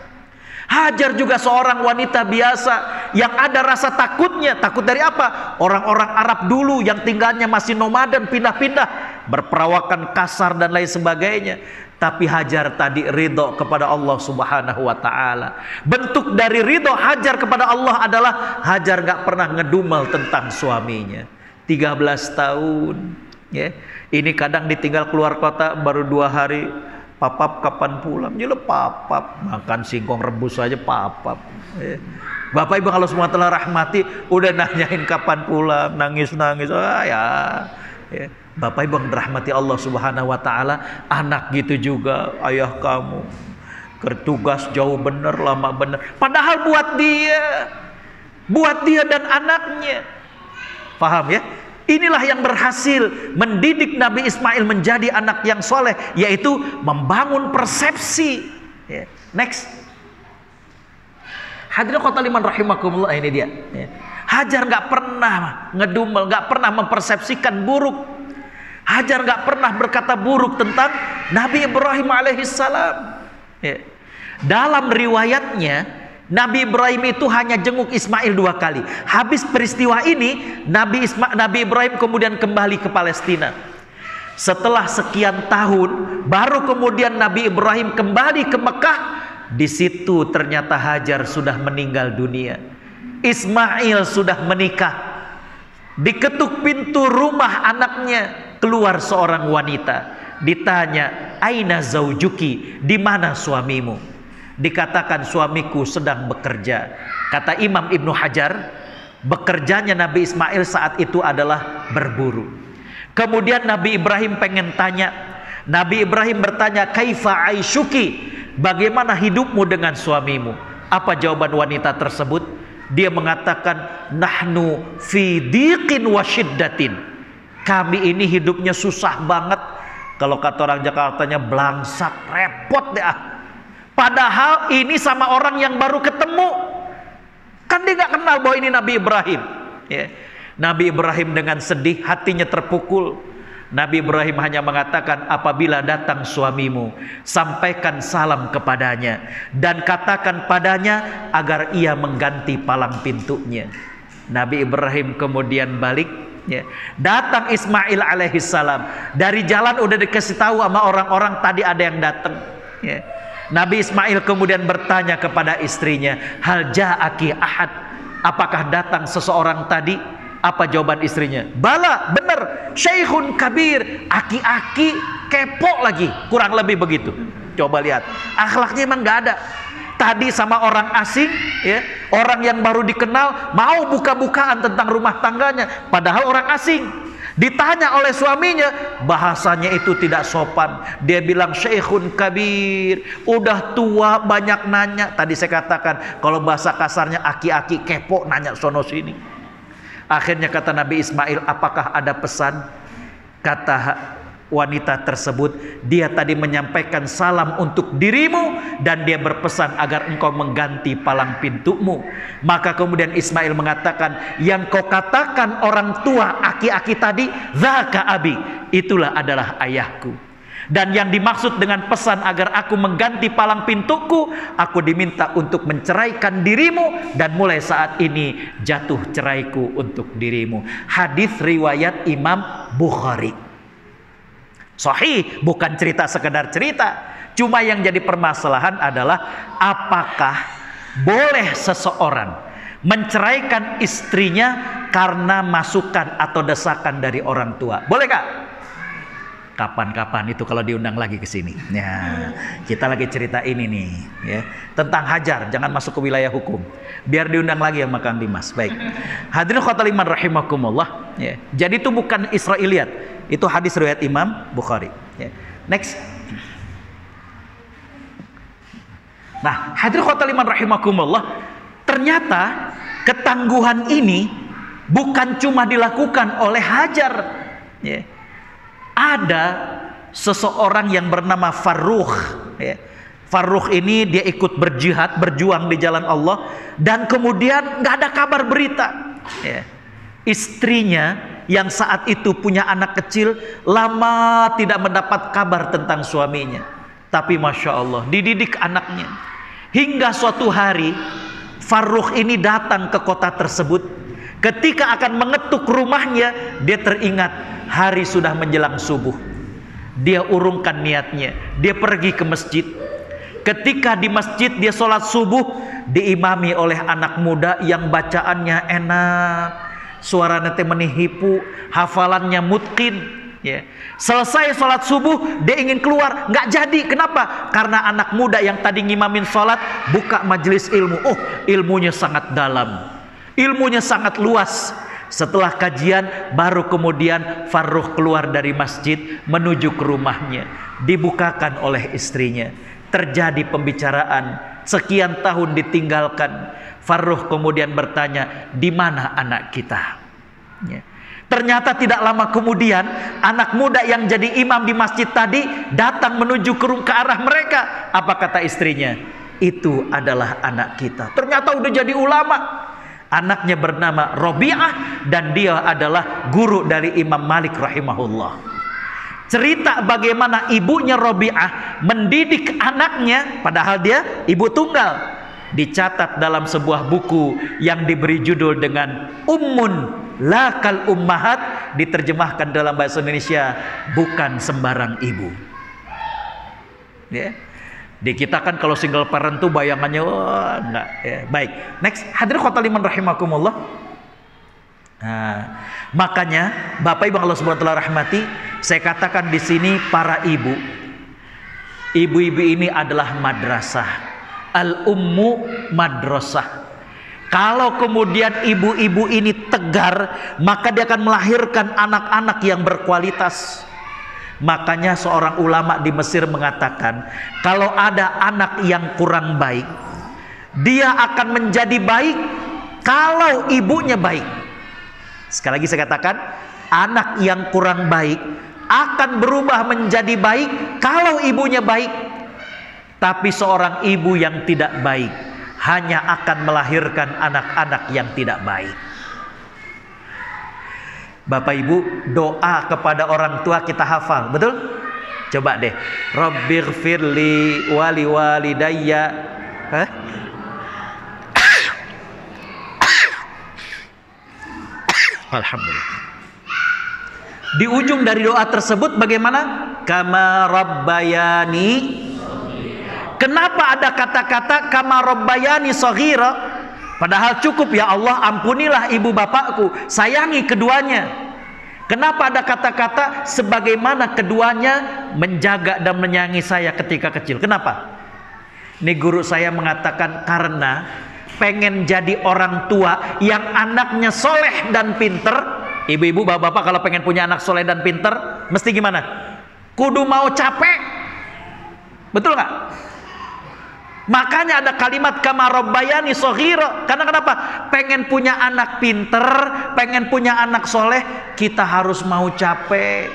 S1: Hajar juga seorang wanita biasa yang ada rasa takutnya. Takut dari apa? Orang-orang Arab dulu yang tinggalnya masih nomaden, pindah-pindah, berperawakan kasar dan lain sebagainya. Tapi Hajar tadi ridho kepada Allah Subhanahu wa ta'ala. Bentuk dari ridho Hajar kepada Allah adalah Hajar gak pernah ngedumel tentang suaminya. 13 tahun, ya. Ini kadang ditinggal keluar kota baru 2 hari. Papap kapan pulang? Jadi papap makan singkong rebus aja papap. Bapak Ibu kalau semua telah rahmati udah nanyain kapan pulang, nangis-nangis. Ya. Bapak Ibu yang dirahmati Allah Subhanahu wa taala, anak gitu juga, ayah kamu bertugas jauh bener, lama bener. Padahal buat dia dan anaknya. Paham ya? Inilah yang berhasil mendidik Nabi Ismail menjadi anak yang soleh, yaitu membangun persepsi. Next. Hadirin khotaliman rahimakumullah, ini dia. Hajar nggak pernah ngedumel, nggak pernah mempersepsikan buruk. Hajar nggak pernah berkata buruk tentang Nabi Ibrahim alaihissalam. Dalam riwayatnya, Nabi Ibrahim itu hanya jenguk Ismail 2 kali. Habis peristiwa ini, Nabi Ibrahim kemudian kembali ke Palestina. Setelah sekian tahun, baru kemudian Nabi Ibrahim kembali ke Mekah. Di situ ternyata Hajar sudah meninggal dunia. Ismail sudah menikah. Diketuk pintu rumah anaknya, keluar seorang wanita. Ditanya, "Aina zaujuki?" Di mana suamimu? Dikatakan, "Suamiku sedang bekerja." Kata Imam Ibnu Hajar, bekerjanya Nabi Ismail saat itu adalah berburu. Kemudian Nabi Ibrahim pengen tanya. Nabi Ibrahim bertanya, "Kaifa aishuki?" Bagaimana hidupmu dengan suamimu? Apa jawaban wanita tersebut? Dia mengatakan, "Nahnu fi diqin wa syiddatin." Kami ini hidupnya susah banget. Kalau kata orang Jakartanya, blangsak, repot deh ah. Padahal ini sama orang yang baru ketemu. Kan dia gak kenal bahwa ini Nabi Ibrahim. Nabi Ibrahim dengan sedih, hatinya terpukul. Nabi Ibrahim hanya mengatakan, "Apabila datang suamimu, sampaikan salam kepadanya. Dan katakan padanya agar ia mengganti palang pintunya." Nabi Ibrahim kemudian balik. Datang Ismail alaihissalam. Dari jalan udah dikasih tahu sama orang-orang tadi ada yang datang. Nabi Ismail kemudian bertanya kepada istrinya, "Hal ja'aki ahad?" Apakah datang seseorang tadi? Apa jawaban istrinya? "Bala, benar, syekhun kabir." Aki-aki, kepo lagi, kurang lebih begitu. Coba lihat, akhlaknya emang gak ada. Tadi sama orang asing, ya, orang yang baru dikenal, mau buka-bukaan tentang rumah tangganya, padahal orang asing. Ditanya oleh suaminya, bahasanya itu tidak sopan. Dia bilang, "Syekhun kabir." Udah tua, banyak nanya. Tadi saya katakan, kalau bahasa kasarnya aki-aki, kepo, nanya sono sini. Akhirnya kata Nabi Ismail, "Apakah ada pesan?" Kata wanita tersebut, "Dia tadi menyampaikan salam untuk dirimu dan dia berpesan agar engkau mengganti palang pintumu." Maka kemudian Ismail mengatakan, "Yang kau katakan orang tua aki-aki tadi, dzaka abi, itulah adalah ayahku. Dan yang dimaksud dengan pesan agar aku mengganti palang pintuku, aku diminta untuk menceraikan dirimu dan mulai saat ini jatuh ceraiku untuk dirimu." Hadis riwayat Imam Bukhari. Sahih, bukan cerita sekedar cerita. Cuma yang jadi permasalahan adalah apakah boleh seseorang menceraikan istrinya karena masukan atau desakan dari orang tua? Boleh Kak? Kapan-kapan itu kalau diundang lagi ke sini. Ya, kita lagi cerita ini nih, ya, tentang hajar, jangan masuk ke wilayah hukum. Biar diundang lagi sama Kang Dimas. Baik. Hadirin khotul iman rahimakumullah, ya. Jadi itu bukan Israiliyat. Itu hadis riwayat Imam Bukhari, ya. Next. Nah, hadirin khotul iman rahimakumullah, ternyata ketangguhan ini bukan cuma dilakukan oleh Hajar, ya. Ada seseorang yang bernama Farrukh, ya. Farrukh ini dia ikut berjihad, berjuang di jalan Allah, dan kemudian nggak ada kabar berita, ya. Istrinya yang saat itu punya anak kecil lama tidak mendapat kabar tentang suaminya. Tapi Masya Allah, dididik anaknya. Hingga suatu hari Farrukh ini datang ke kota tersebut. Ketika akan mengetuk rumahnya, dia teringat hari sudah menjelang subuh. Dia urungkan niatnya, dia pergi ke masjid. Ketika di masjid dia sholat subuh, diimami oleh anak muda yang bacaannya enak, suaranya menihipu, hafalannya mutqin, ya. Selesai sholat subuh, dia ingin keluar, nggak jadi. Kenapa? Karena anak muda yang tadi ngimamin sholat buka majelis ilmu. Oh, ilmunya sangat dalam, ilmunya sangat luas. Setelah kajian, baru kemudian Farrukh keluar dari masjid menuju ke rumahnya. Dibukakan oleh istrinya. Terjadi pembicaraan. Sekian tahun ditinggalkan. Farrukh kemudian bertanya, di mana anak kita? Ya. Ternyata tidak lama kemudian, anak muda yang jadi imam di masjid tadi datang menuju ke arah mereka. Apa kata istrinya? Itu adalah anak kita. Ternyata udah jadi ulama. Anaknya bernama Rabi'ah dan dia adalah guru dari Imam Malik rahimahullah. Cerita bagaimana ibunya Rabi'ah mendidik anaknya padahal dia ibu tunggal, dicatat dalam sebuah buku yang diberi judul dengan Ummun Lakal Ummahat, diterjemahkan dalam bahasa Indonesia bukan sembarang ibu. Ya. Di kita kan kalau single parent tuh bayangannya wah enggak, ya. Baik, next. Hadirin khotul iman rahimakumullah. Nah, makanya Bapak Ibu Allah Subhanahu wa taala rahmati, saya katakan di sini para ibu. Ibu-ibu ini adalah madrasah. Al-ummu madrasah. Kalau kemudian ibu-ibu ini tegar, maka dia akan melahirkan anak-anak yang berkualitas. Makanya seorang ulama di Mesir mengatakan, kalau ada anak yang kurang baik, dia akan menjadi baik kalau ibunya baik. Sekali lagi saya katakan, anak yang kurang baik akan berubah menjadi baik kalau ibunya baik. Tapi seorang ibu yang tidak baik hanya akan melahirkan anak-anak yang tidak baik. Bapak Ibu, doa kepada orang tua kita hafal, betul? Coba deh. Rabbighfirli wali walidayya. Alhamdulillah. Di ujung dari doa tersebut bagaimana? Kama rabbayani. Kenapa ada kata-kata kama rabbayani shaghira? Padahal cukup, ya Allah ampunilah ibu bapakku, sayangi keduanya. Kenapa ada kata-kata sebagaimana keduanya menjaga dan menyayangi saya ketika kecil? Kenapa? Ini guru saya mengatakan karena pengen jadi orang tua yang anaknya soleh dan pinter. Ibu-ibu, bapak-bapak kalau pengen punya anak soleh dan pinter, mesti gimana? Kudu mau capek. Betul nggak? Makanya ada kalimat kama rabbayani shaghira. Karena kenapa? Pengen punya anak pinter, pengen punya anak soleh, kita harus mau capek.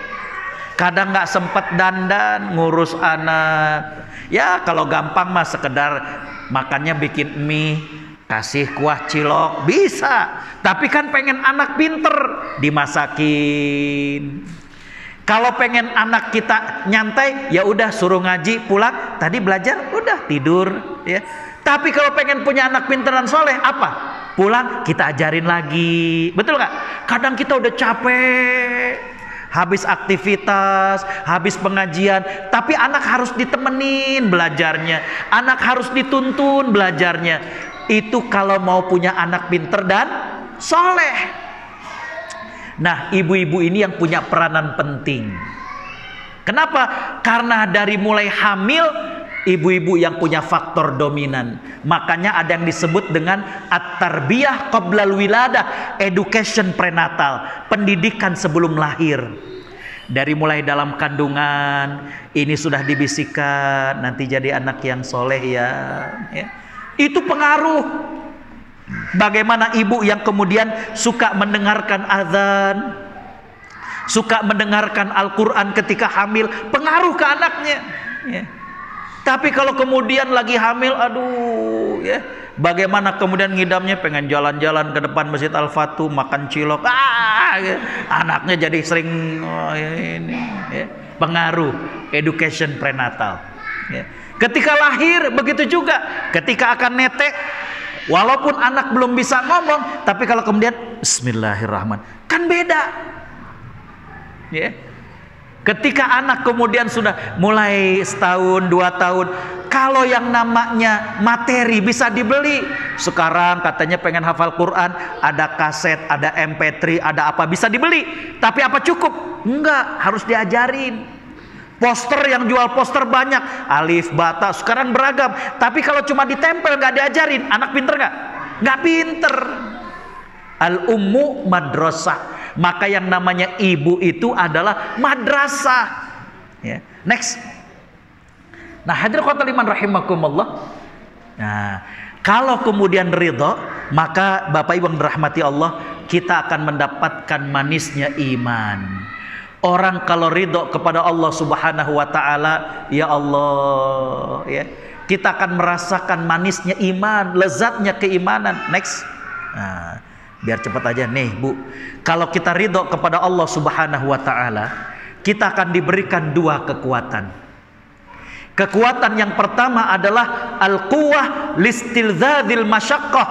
S1: Kadang nggak sempet dandan, ngurus anak. Ya kalau gampang mah sekedar makannya bikin mie, kasih kuah cilok, bisa. Tapi kan pengen anak pinter, dimasakin. Kalau pengen anak kita nyantai, ya udah suruh ngaji, pulang tadi belajar, udah tidur, ya. Tapi kalau pengen punya anak pinteran soleh, apa? Pulang kita ajarin lagi, betul nggak? Kadang kita udah capek, habis aktivitas, habis pengajian, tapi anak harus ditemenin belajarnya, anak harus dituntun belajarnya. Itu kalau mau punya anak pinter dan soleh. Nah, ibu-ibu ini yang punya peranan penting. Kenapa? Karena dari mulai hamil, ibu-ibu yang punya faktor dominan. Makanya ada yang disebut dengan at-tarbiyah qoblal wiladah, education prenatal, pendidikan sebelum lahir. Dari mulai dalam kandungan, ini sudah dibisikkan, nanti jadi anak yang soleh ya. Itu pengaruh. Bagaimana ibu yang kemudian suka mendengarkan azan, suka mendengarkan Al-Quran ketika hamil, pengaruh ke anaknya. Tapi kalau kemudian lagi hamil, aduh ya, bagaimana kemudian ngidamnya pengen jalan-jalan ke depan Masjid Al-Fatuh, makan cilok, ya. Anaknya jadi sering ini, ya. Pengaruh education prenatal. Ya. Ketika lahir begitu juga, ketika akan netek, walaupun anak belum bisa ngomong, tapi kalau kemudian Bismillahirrahmanirrahim, kan beda. Ya. Ketika anak kemudian sudah mulai setahun, 2 tahun, kalau yang namanya materi bisa dibeli. Sekarang katanya pengen hafal Quran, ada kaset, ada MP3, ada apa, bisa dibeli. Tapi apa cukup? Enggak, harus diajarin. Poster yang jual poster banyak, alif, bata, sekarang beragam. Tapi kalau cuma ditempel nggak diajarin, anak pinter nggak? Nggak pinter. Al-ummu madrasah. Maka yang namanya ibu itu adalah madrasah. Ya. Next. Nah, hadirin khotbah liman rahimakumullah. Nah, kalau kemudian ridho, maka Bapak Ibu yang dirahmati Allah, kita akan mendapatkan manisnya iman. Orang kalau ridho kepada Allah Subhanahu wa taala, ya Allah, ya, kita akan merasakan manisnya iman, lezatnya keimanan. Next. Nah, biar cepat aja nih Bu, kalau kita ridho kepada Allah Subhanahu wa ta'ala, kita akan diberikan 2 kekuatan. Kekuatan yang pertama adalah al-quwah listilzadzil masyaqqah,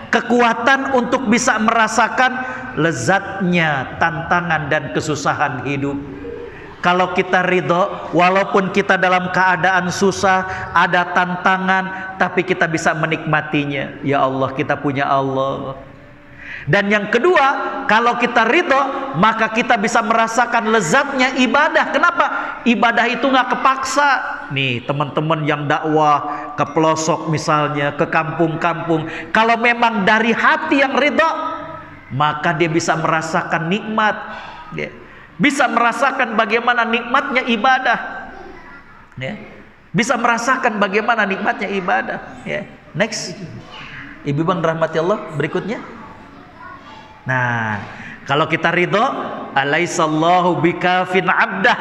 S1: kekuatan untuk bisa merasakan lezatnya tantangan dan kesusahan hidup. Kalau kita ridho, walaupun kita dalam keadaan susah, ada tantangan, tapi kita bisa menikmatinya. Ya Allah, kita punya Allah. Dan yang kedua, kalau kita ridho, maka kita bisa merasakan lezatnya ibadah. Kenapa? Ibadah itu nggak kepaksa. Nih teman-teman yang dakwah ke pelosok misalnya, ke kampung-kampung, kalau memang dari hati yang ridho, maka dia bisa merasakan nikmat. Ya. Bisa merasakan bagaimana nikmatnya ibadah. Ya. Bisa merasakan bagaimana nikmatnya ibadah. Ya. Next. Ibu bang rahmati Allah, berikutnya. Nah, kalau kita ridho, alaihissallahu bikafin abdah.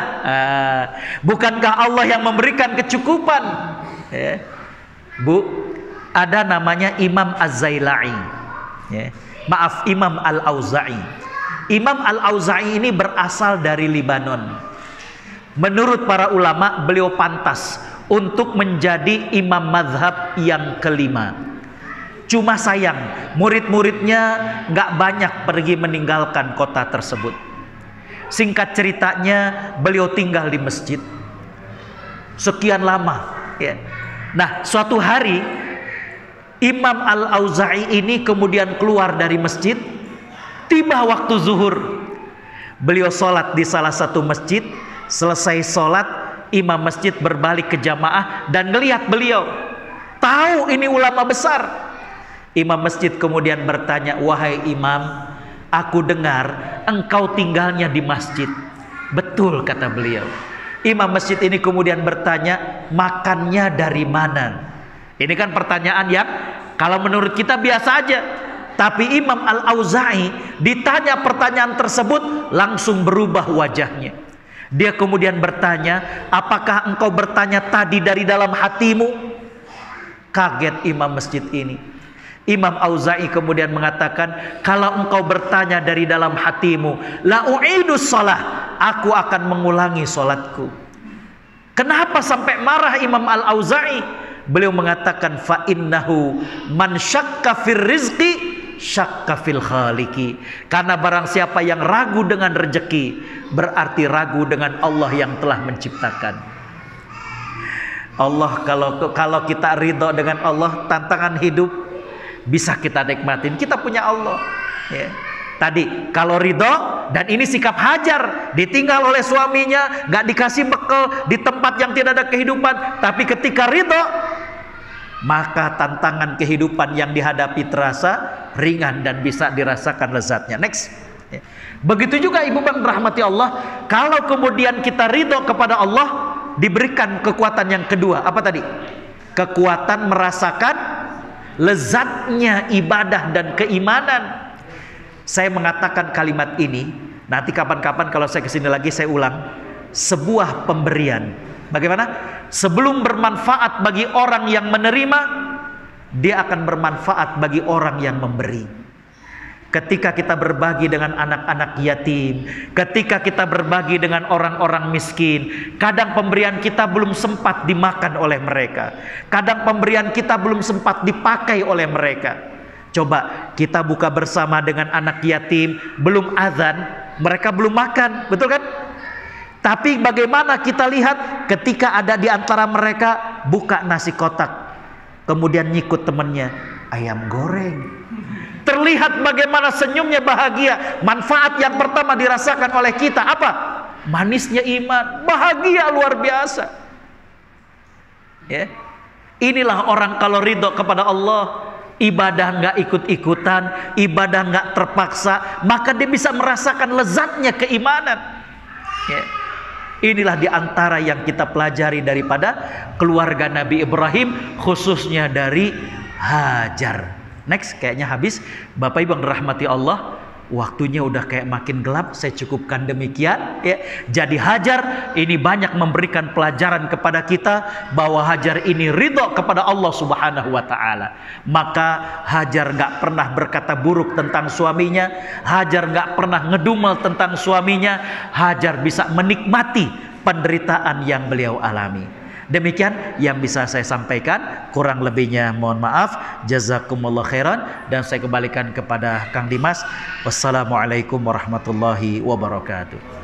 S1: Bukankah Allah yang memberikan kecukupan? Ya. Bu, ada namanya Imam Az-Zailai. Ya. Maaf, Imam Al-Auza'i. Imam Al-Auza'i ini berasal dari Libanon. Menurut para ulama, beliau pantas untuk menjadi imam mazhab yang kelima. Cuma sayang, murid-muridnya nggak banyak pergi meninggalkan kota tersebut. Singkat ceritanya, beliau tinggal di masjid sekian lama. Ya. Nah, suatu hari Imam Al-Auza'i ini kemudian keluar dari masjid. Tiba waktu zuhur, beliau sholat di salah satu masjid. Selesai sholat, imam masjid berbalik ke jamaah dan ngelihat beliau. Tahu ini ulama besar. Imam masjid kemudian bertanya, wahai imam, aku dengar engkau tinggalnya di masjid. Betul, kata beliau. Imam masjid ini kemudian bertanya, makannya dari mana? Ini kan pertanyaan yang kalau menurut kita biasa aja. Tapi Imam Al-Auza'i ditanya pertanyaan tersebut, langsung berubah wajahnya. Dia kemudian bertanya, apakah engkau bertanya tadi dari dalam hatimu? Kaget imam masjid ini. Imam Auza'i kemudian mengatakan, kalau engkau bertanya dari dalam hatimu, la u'idus shalah, aku akan mengulangi sholatku. Kenapa sampai marah Imam Al-Auza'i? Beliau mengatakan, fa innahu man syakka fir rizqi syakka fil khaliqi. Karena barang siapa yang ragu dengan rezeki, berarti ragu dengan Allah yang telah menciptakan. Allah, kalau kita ridho dengan Allah, tantangan hidup bisa kita nikmatin. Kita punya Allah, ya. Tadi kalau ridho, dan ini sikap Hajar, ditinggal oleh suaminya, gak dikasih bekal di tempat yang tidak ada kehidupan, tapi ketika ridho, maka tantangan kehidupan yang dihadapi terasa ringan dan bisa dirasakan lezatnya. Next. Begitu juga ibu bang rahmati Allah, kalau kemudian kita ridho kepada Allah, diberikan kekuatan yang kedua. Apa tadi? Kekuatan merasakan lezatnya ibadah dan keimanan. Saya mengatakan kalimat ini, nanti kapan-kapan kalau saya kesini lagi saya ulang, sebuah pemberian. Bagaimana? Sebelum bermanfaat bagi orang yang menerima, dia akan bermanfaat bagi orang yang memberi. Ketika kita berbagi dengan anak-anak yatim, ketika kita berbagi dengan orang-orang miskin, kadang pemberian kita belum sempat dimakan oleh mereka, kadang pemberian kita belum sempat dipakai oleh mereka. Coba kita buka bersama dengan anak yatim, belum azan, mereka belum makan, betul kan? Tapi bagaimana kita lihat ketika ada di antara mereka buka nasi kotak, kemudian nyikut temannya ayam goreng. Terlihat bagaimana senyumnya bahagia. Manfaat yang pertama dirasakan oleh kita apa? Manisnya iman, bahagia luar biasa. Ya. Inilah orang kalau ridho kepada Allah, ibadah nggak ikut-ikutan, ibadah nggak terpaksa, maka dia bisa merasakan lezatnya keimanan. Ya. Inilah diantara yang kita pelajari daripada keluarga Nabi Ibrahim, khususnya dari Hajar. Next, kayaknya habis. Bapak Ibu yang dirahmati Allah, waktunya udah kayak makin gelap. Saya cukupkan demikian, ya. Jadi Hajar ini banyak memberikan pelajaran kepada kita bahwa Hajar ini ridho kepada Allah Subhanahu wa ta'ala. Maka Hajar gak pernah berkata buruk tentang suaminya, Hajar gak pernah ngedumel tentang suaminya, Hajar bisa menikmati penderitaan yang beliau alami. Demikian yang bisa saya sampaikan, kurang lebihnya mohon maaf. Jazakumullah khairan, dan saya kembalikan kepada Kang Dimas. Wassalamualaikum warahmatullahi wabarakatuh.